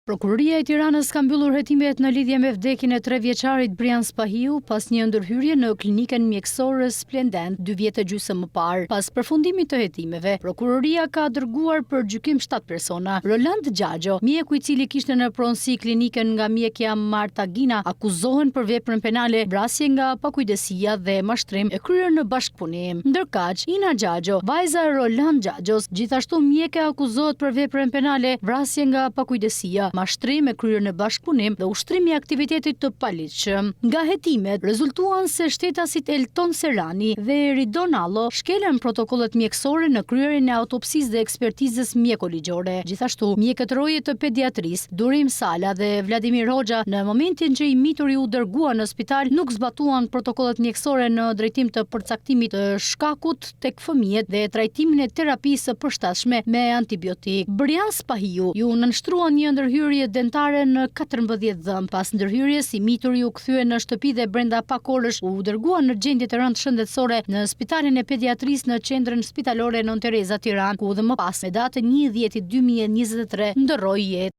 Prokuroria e Tiranës ka mbyllur hetimet në lidhje me vdekjen e 3 vjeçarit Brian Spahiu pas një ndërhyrje në klinikën mjekësore Splendent 2 vjet e gjysmë më parë. Pas përfundimit të hetimeve, prokuroria ka dërguar për gjykim 7 persona. Roland Gjagjo, mjeku i cili kishte në pronësi klinikën nga mjekja Marta Gina, akuzohen për veprën penale, vrasje nga pakujdesia dhe mashtrim e kryer në bashkëpunim. Ndërkaq, Ina Gjagjo, vajza e Roland Gjagjos, gjithashtu mjeke akuzohet për veprën penale, vrasje nga pakujdesia, mashtrim e kryer në bashkëpunim dhe ushtrimi i aktivitetit të paligjshëm. Nga hetimet rezultuan se shtetasit Elton Serrani dhe Ridon Allo shkelen protokollet mjekësore në kryerjen e autopsisë dhe ekspertizës mjekoligjore. Gjithashtu, mjekët roje të pediatrisë Durim Sala dhe Vladimir Hoxha në momentin që i mituri u dërguan në spital nuk zbatuan protokollet mjekësore në drejtim të përcaktimit të shkakut tek fëmijët dhe trajtimin e terapisë së përshtatshme me antibiotik. Brian Spahiu ju nënshtruan një ndërhyrje dentare në 14 dhëmb. Pas ndërhyrjes, i mituri u kthye në shtëpi dhe brenda pak orësh u dërgua në gjendje të rëndë shëndetësore në Spitalin e Pediatrisë në qendrën spitalore Nën Tereza Tiranë, ku dhe më pas me datën 1/10/2023 ndërroi jetë.